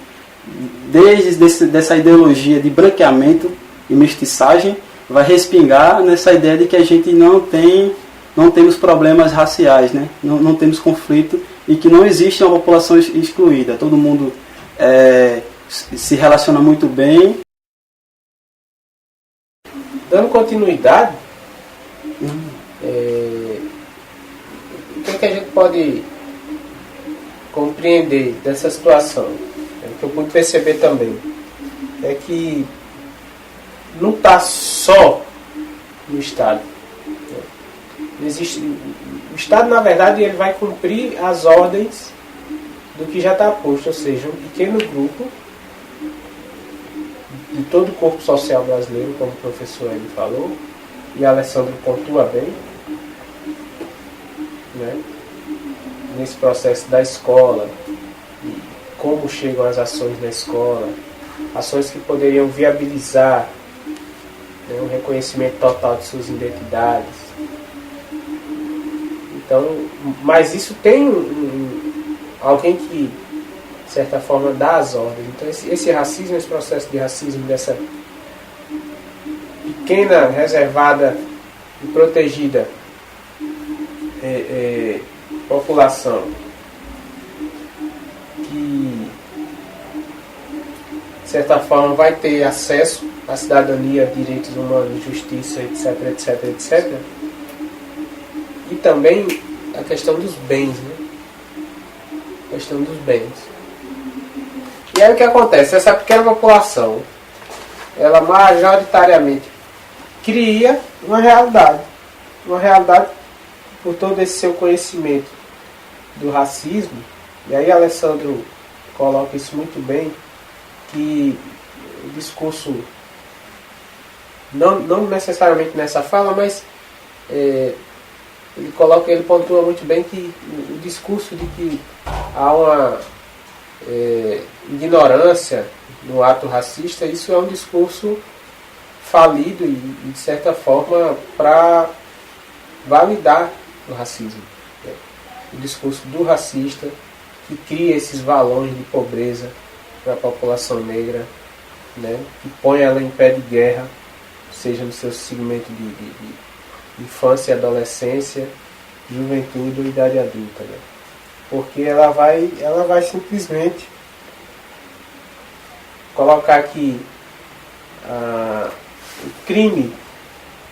dessa ideologia de branqueamento e mestiçagem, vai respingar nessa ideia de que a gente não temos problemas raciais, né? Não temos conflito e que não existe uma população excluída. Todo mundo se relaciona muito bem. Dando continuidade, o que a gente pode compreender dessa situação? O que eu pude perceber também é que não está só no Estado. Existe, o Estado, na verdade, ele vai cumprir as ordens do que já está posto, ou seja, um pequeno grupo de todo o corpo social brasileiro, como o professor ele falou, e Alessandro pontua bem, né, nesse processo da escola, e como chegam as ações na escola, ações que poderiam viabilizar, né, um reconhecimento total de suas identidades. Então, mas isso tem alguém que, de certa forma, dá as ordens. Então, esse racismo, esse processo de racismo dessa pequena, reservada e protegida população que, de certa forma, vai ter acesso à cidadania, direitos humanos, justiça, etc, etc, etc. E também a questão dos bens, né? A questão dos bens. E aí o que acontece? Essa pequena população, ela majoritariamente cria uma realidade por todo esse seu conhecimento do racismo. E aí Alessandro coloca isso muito bem, que o discurso, não necessariamente nessa fala, mas ele pontua muito bem que o discurso de que há uma ignorância no ato racista, isso é um discurso falido e de certa forma, para validar o racismo. Né? O discurso do racista que cria esses valores de pobreza para a população negra, né? Que põe ela em pé de guerra, seja no seu segmento de infância e adolescência, juventude ou idade adulta, né? Porque ela vai simplesmente colocar que o crime,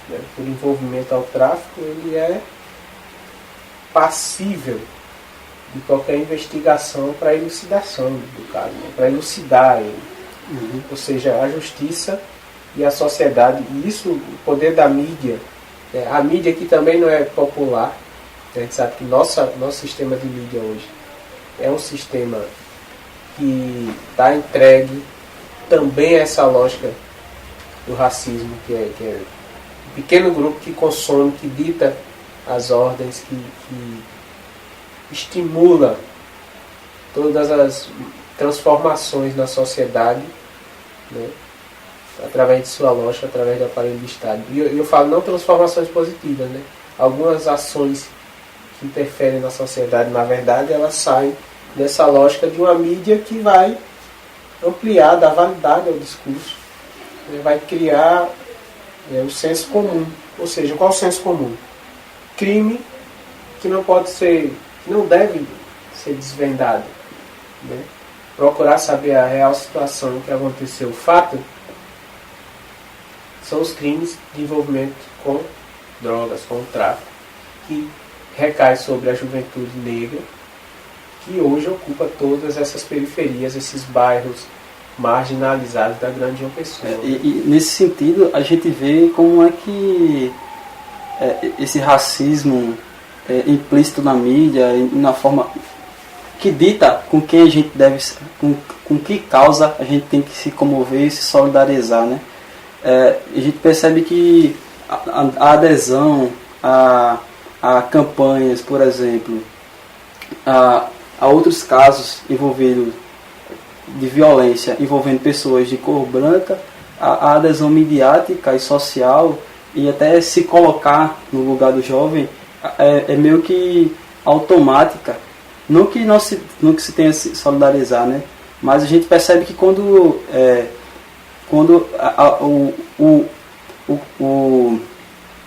né, por envolvimento ao tráfico, ele é passível de qualquer investigação para elucidação do caso, né, para elucidar ele. Ou seja, a justiça e a sociedade, e isso, o poder da mídia, a mídia que também não é popular. A gente sabe que nosso sistema de mídia hoje é um sistema que está entregue também a essa lógica do racismo, que é um pequeno grupo que consome, que dita as ordens, que estimula todas as transformações na sociedade, né, através de sua lógica, através do aparelho do Estado. E eu falo não transformações positivas, né? Algumas ações que interferem na sociedade, na verdade, elas saem dessa lógica de uma mídia que vai ampliar, dar validade ao discurso, né? Vai criar o senso comum. Ou seja, qual é o senso comum? Crime que não pode ser, que não deve ser desvendado, né? Procurar saber a real situação que aconteceu. O fato são os crimes de envolvimento com drogas, com o tráfico, que recai sobre a juventude negra, que hoje ocupa todas essas periferias, esses bairros marginalizados da grande João Pessoa. E nesse sentido, a gente vê como é que esse racismo implícito na mídia, na forma que dita com quem a gente deve, com que causa a gente tem que se comover e se solidarizar, né? A gente percebe que a adesão, a a campanhas, por exemplo, a outros casos envolvidos de violência envolvendo pessoas de cor branca, a adesão midiática e social e até se colocar no lugar do jovem é meio que automática. Não que se tenha que se solidarizar, né? Mas a gente percebe que quando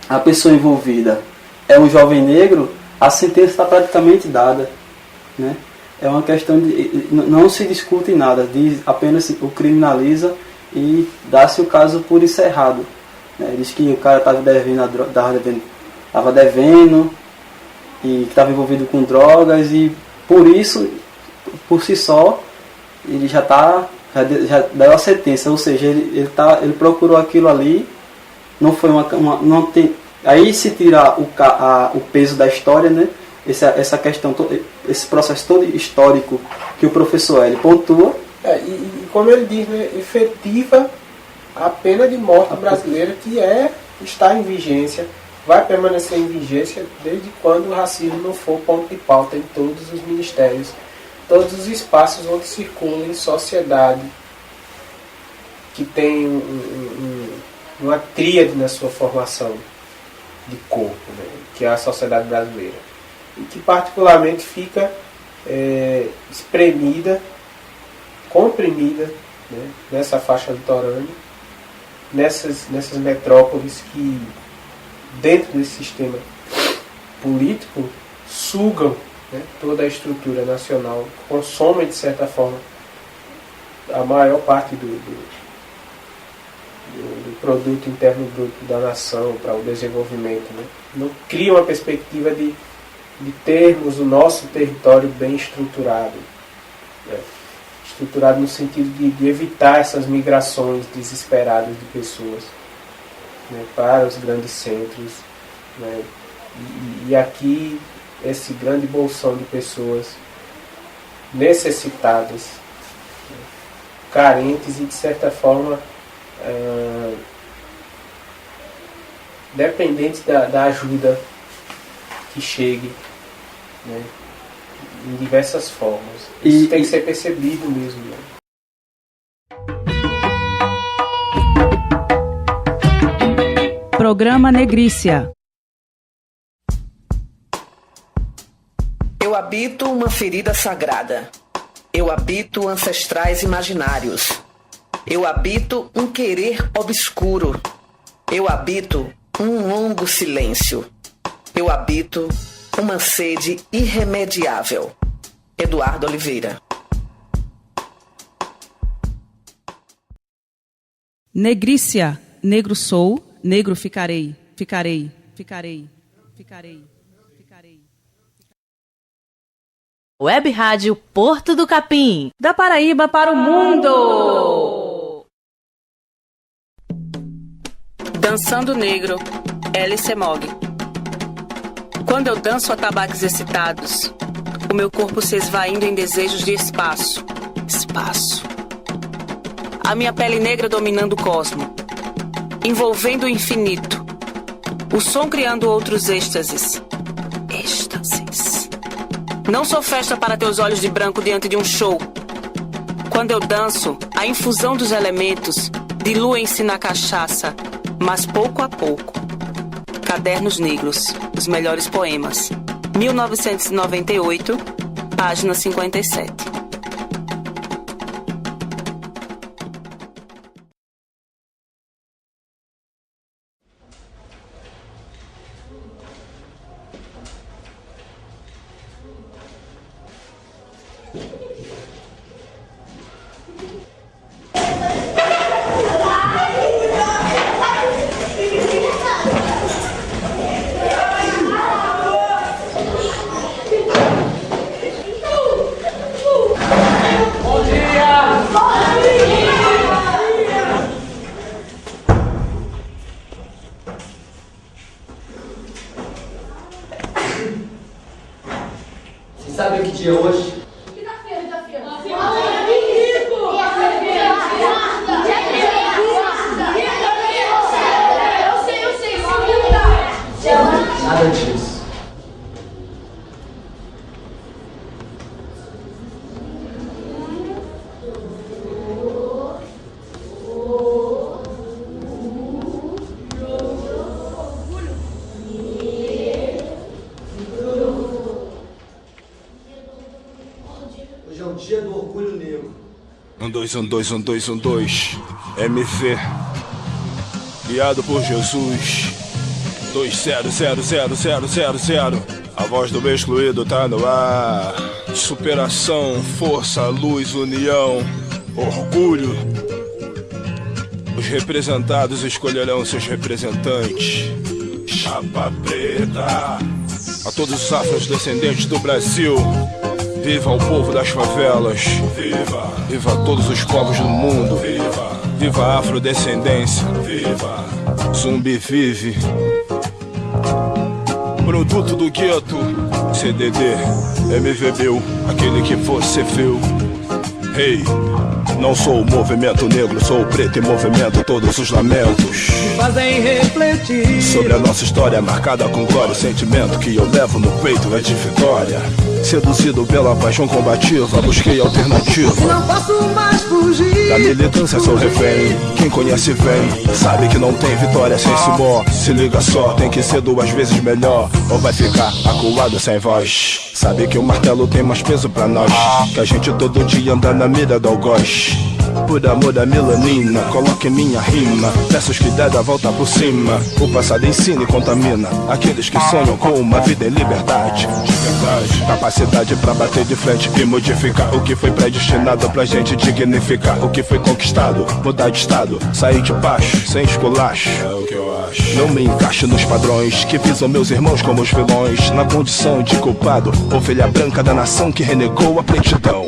a pessoa envolvida é um jovem negro, a sentença está praticamente dada, né? É uma questão de não se discute nada, apenas o criminaliza e dá-se o caso por encerrado, né? Diz que o cara estava devendo e que estava envolvido com drogas e por isso, por si só, ele já deu a sentença, ou seja, ele procurou aquilo ali, não foi não tem, aí se tirar o peso da história, né? Essa questão, esse processo todo histórico que o professor Hélio pontua. E como ele diz, né, efetiva a pena de morte brasileira que está em vigência, vai permanecer em vigência desde quando o racismo não for ponto de pauta em todos os ministérios, todos os espaços onde circula em sociedade que tem uma tríade na sua formação de corpo, né, que é a sociedade brasileira. E que particularmente fica espremida, comprimida, né, nessa faixa litorânea, nessas metrópoles que, dentro desse sistema político, sugam, né, toda a estrutura nacional, consomem, de certa forma, a maior parte do produto interno bruto da nação para o desenvolvimento, né? Não cria uma perspectiva de termos o nosso território bem estruturado, né? Estruturado no sentido de evitar essas migrações desesperadas de pessoas, né, para os grandes centros, né? E aqui esse grande bolsão de pessoas necessitadas, né, carentes e de certa forma dependentes da ajuda que chegue, né, em diversas formas. Isso tem que ser percebido mesmo, né? Programa Negrícia. Eu habito uma ferida sagrada. Eu habito ancestrais imaginários. Eu habito um querer obscuro. Eu habito um longo silêncio. Eu habito uma sede irremediável. Eduardo Oliveira. Negrícia. Negro sou, negro ficarei. Ficarei, ficarei, ficarei, ficarei. Web Rádio Porto do Capim. Da Paraíba para o mundo. Dançando Negro, Hélice Mogg. Quando eu danço atabaques excitados, o meu corpo se esvaindo em desejos de espaço. Espaço. A minha pele negra dominando o cosmo, envolvendo o infinito. O som criando outros êxtases. Êxtases. Não sou festa para teus olhos de branco diante de um show. Quando eu danço, a infusão dos elementos diluem-se na cachaça, mas pouco a pouco. Cadernos Negros, os melhores poemas. 1998, página 57. dia do orgulho negro. 1, 2, 1, 2, 1, 2, 1, 2. MV. Guiado por Jesus. 2, 0, 0, 0, 0, 0, 0. A voz do meio excluído tá no ar. Superação, força, luz, união, orgulho. Os representados escolherão seus representantes. Chapa preta. A todos os afrodescendentes do Brasil. Viva o povo das favelas. Viva. Viva todos os povos do mundo. Viva. Viva a afrodescendência. Viva. Zumbi vive. Produto do gueto. CDD. MVBU. Aquele que você viu. Hey. Não sou o movimento negro, sou o preto em movimento, todos os lamentos fazem refletir sobre a nossa história marcada com glória. O sentimento que eu levo no peito é de vitória. Seduzido pela paixão combativa, busquei alternativa. E não posso mais fugir. Da militância sou refém. Quem conhece vem, sabe que não tem vitória sem cibó. Se liga só, tem que ser 2 vezes melhor, ou vai ficar acuado sem voz. Sabe que o martelo tem mais peso pra nós, que a gente todo dia anda na mira do algoz. Por amor da melanina, coloque minha rima. Peços que der da volta por cima. O passado ensina e contamina aqueles que sonham com uma vida em liberdade. De verdade, capacidade pra bater de frente e modificar o que foi predestinado pra gente dignificar o que foi conquistado. Mudar de estado, sair de baixo, sem esculacho. É o que eu acho. Não me encaixe nos padrões que visam meus irmãos como os vilões. Na condição de culpado, ovelha branca da nação que renegou a pretidão.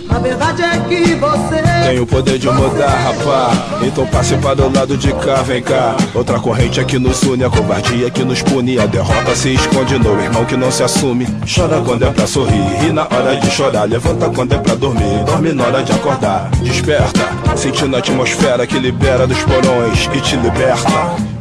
A verdade é que você tem o poder de mudar, rapá. Então passe para o lado de cá, vem cá. Outra corrente é que nos une, a covardia que nos pune. A derrota se esconde no irmão que não se assume. Chora quando é pra sorrir, ri na hora de chorar. Levanta quando é pra dormir, dorme na hora de acordar. Desperta, sentindo a atmosfera que libera dos porões e te liberta.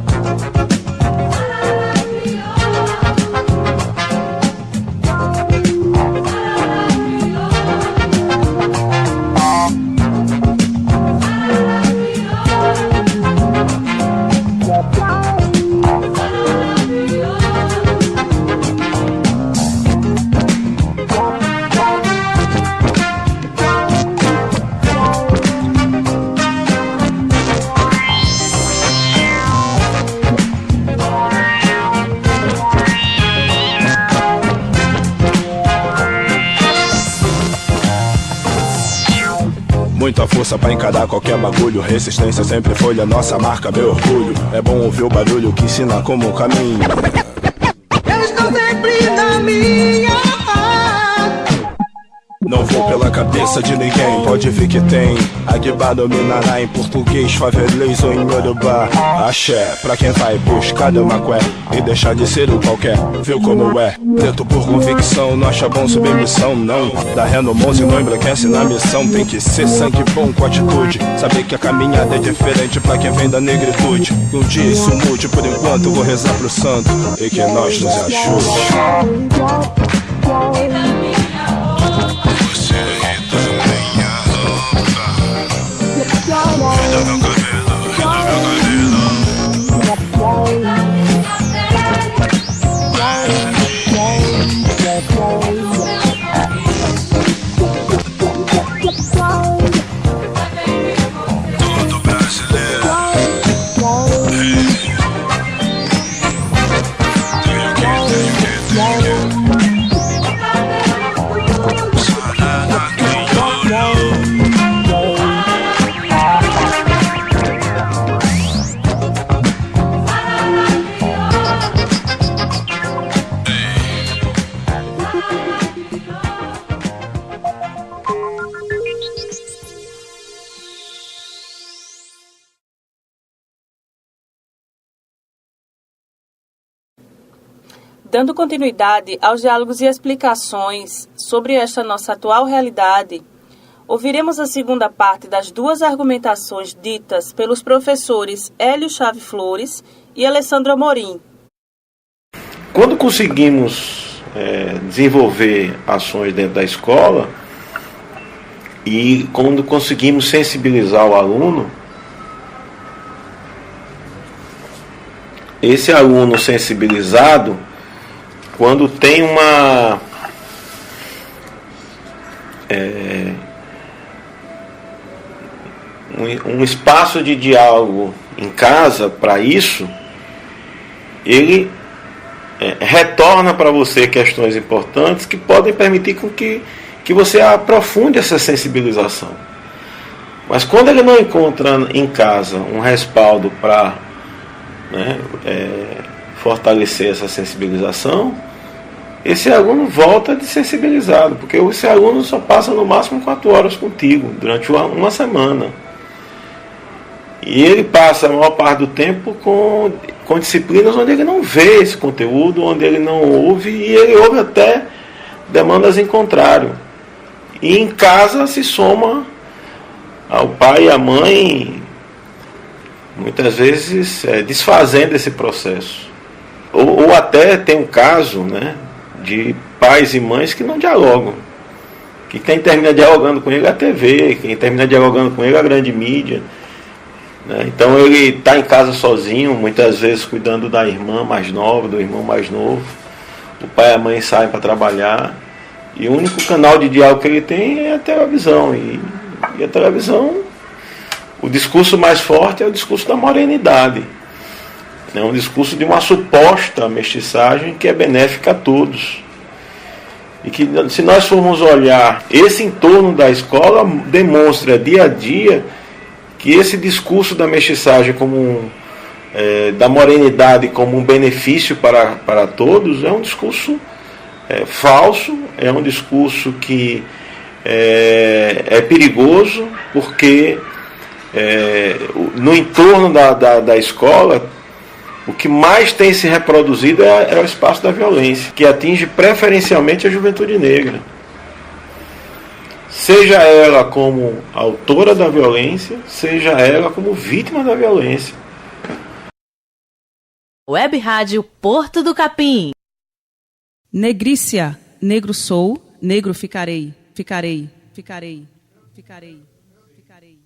Muita força pra encarar qualquer bagulho. Resistência sempre foi a nossa marca, meu orgulho. É bom ouvir o barulho que ensina como o caminho. Eu estou sempre na minha. Não vou pela cabeça de ninguém, pode ver que tem Aguibá dominará em português, favelês ou em Yorubá. Axé, pra quem vai buscar do macué e deixar de ser o qualquer, viu como é. Preto por convicção, não acha bom submissão, não. Dá ré no monte e não embranquece na missão. Tem que ser sangue bom com atitude, saber que a caminhada é diferente pra quem vem da negritude. Um dia isso mude, por enquanto vou rezar pro santo e que nós nos ajude. Dando continuidade aos diálogos e explicações sobre esta nossa atual realidade, ouviremos a segunda parte das 2 argumentações ditas pelos professores Hélio Chave Flores e Alessandro Amorim. Quando conseguimos desenvolver ações dentro da escola e quando conseguimos sensibilizar o aluno, esse aluno sensibilizado, quando tem um espaço de diálogo em casa para isso, ele retorna para você questões importantes que podem permitir com que você aprofunde essa sensibilização. Mas quando ele não encontra em casa um respaldo para fortalecer essa sensibilização, esse aluno volta desensibilizado, porque esse aluno só passa no máximo 4 horas contigo durante uma semana. E ele passa a maior parte do tempo com disciplinas onde ele não vê esse conteúdo, onde ele não ouve, e ele ouve até demandas em contrário. E em casa se soma ao pai e à mãe, muitas vezes desfazendo esse processo. Ou até tem um caso, de pais e mães que não dialogam. Que quem termina dialogando com ele é a TV, quem termina dialogando com ele é a grande mídia. Então ele está em casa sozinho, muitas vezes cuidando da irmã mais nova, do irmão mais novo. O pai e a mãe saem para trabalhar. E o único canal de diálogo que ele tem é a televisão. E a televisão, o discurso mais forte é o discurso da morenidade. É um discurso de uma suposta mestiçagem que é benéfica a todos. E que, se nós formos olhar, esse entorno da escola demonstra dia a dia que esse discurso da mestiçagem da morenidade como um benefício para todos é um discurso falso, é um discurso que é perigoso, porque no entorno da escola o que mais tem se reproduzido é o espaço da violência, que atinge preferencialmente a juventude negra. Seja ela como autora da violência, seja ela como vítima da violência. Web Rádio Porto do Capim. Negrícia, negro sou, negro ficarei, ficarei, ficarei, ficarei, ficarei.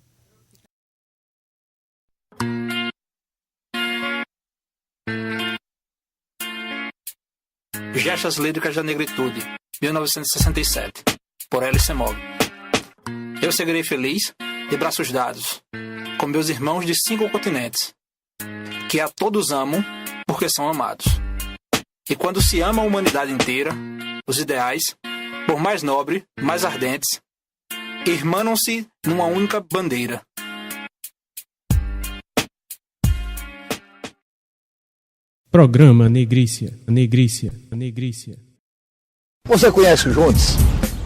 Gestas Líricas da Negritude, 1967, por Alice Mogg. Eu seguirei feliz, de braços dados, com meus irmãos de 5 continentes, que a todos amam porque são amados. E quando se ama a humanidade inteira, os ideais, por mais nobre, mais ardentes, irmanam-se numa única bandeira. Programa Negrícia, Negrícia, Negrícia. Você conhece o Juntos?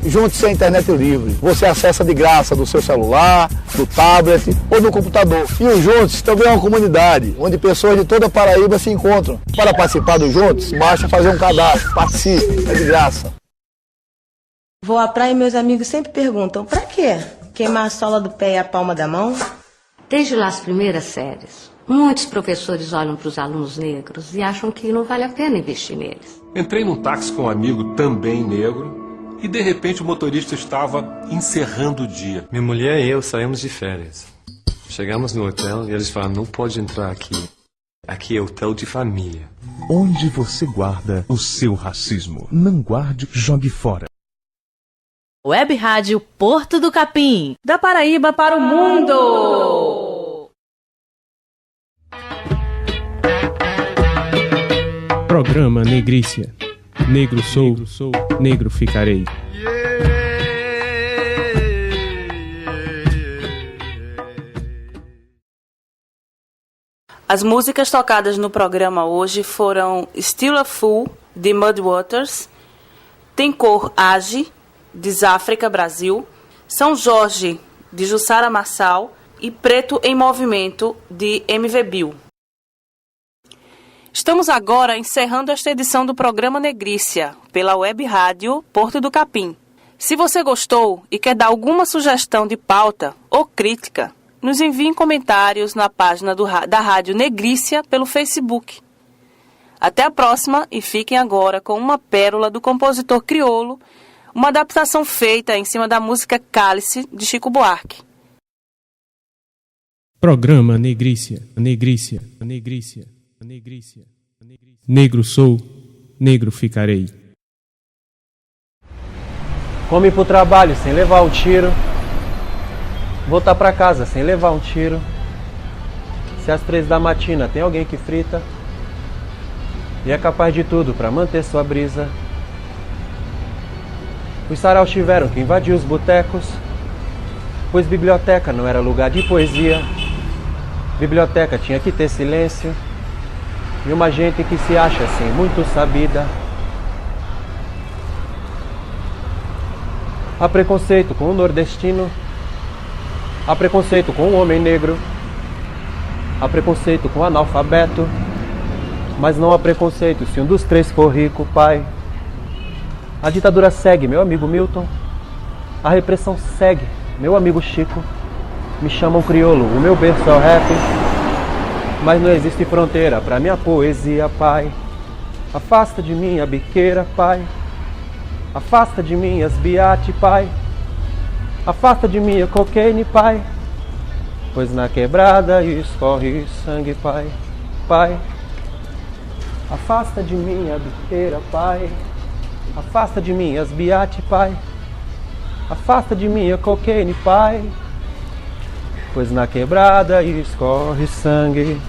Juntos é a internet livre. Você acessa de graça do seu celular, do tablet ou do computador. E o Juntos também é uma comunidade, onde pessoas de toda a Paraíba se encontram. Para participar do Juntos, basta fazer um cadastro. Participe, é de graça. Vou à praia e meus amigos sempre perguntam, pra quê? Queimar a sola do pé e a palma da mão? Desde lá as primeiras séries, muitos professores olham para os alunos negros e acham que não vale a pena investir neles. Entrei num táxi com um amigo também negro e de repente o motorista estava encerrando o dia. Minha mulher e eu saímos de férias. Chegamos no hotel e eles falaram, não pode entrar aqui. Aqui é hotel de família. Onde você guarda o seu racismo? Não guarde, jogue fora. Web Rádio Porto do Capim. Da Paraíba para o mundo. Programa Negrícia. Negro sou, negro ficarei. As músicas tocadas no programa hoje foram Still a Fool, de Mudwaters, Tem Cor Age, de Záfrica, Brasil, São Jorge, de Jussara Marçal e Preto em Movimento, de MV Bill. Estamos agora encerrando esta edição do programa Negrícia, pela Web Rádio Porto do Capim. Se você gostou e quer dar alguma sugestão de pauta ou crítica, nos envie comentários na página da Rádio Negrícia pelo Facebook. Até a próxima e fiquem agora com uma pérola do compositor crioulo, uma adaptação feita em cima da música Cálice, de Chico Buarque. Programa Negrícia, Negrícia, Negrícia, Negrícia. Negro sou, negro ficarei. Come pro trabalho sem levar o tiro. voltar pra casa sem levar um tiro. Se às 3 da matina tem alguém que frita e é capaz de tudo pra manter sua brisa. Os saraus tiveram que invadir os botecos, pois biblioteca não era lugar de poesia. Biblioteca tinha que ter silêncio e uma gente que se acha assim muito sabida. Há preconceito com o nordestino, há preconceito com o homem negro, há preconceito com o analfabeto, mas não há preconceito se um dos 3 for rico, pai. A ditadura segue, meu amigo Milton. A repressão segue, meu amigo Chico. Me chamam crioulo, o meu berço é o rap, mas não existe fronteira pra minha poesia, pai. Afasta de mim a biqueira, pai. Afasta de mim as biate, pai. Afasta de mim a cocaine, pai. Pois na quebrada escorre sangue, pai. Pai. Afasta de mim a biqueira, pai. Afasta de mim as biate, pai. Afasta de mim a cocaine, pai. Pois na quebrada escorre sangue.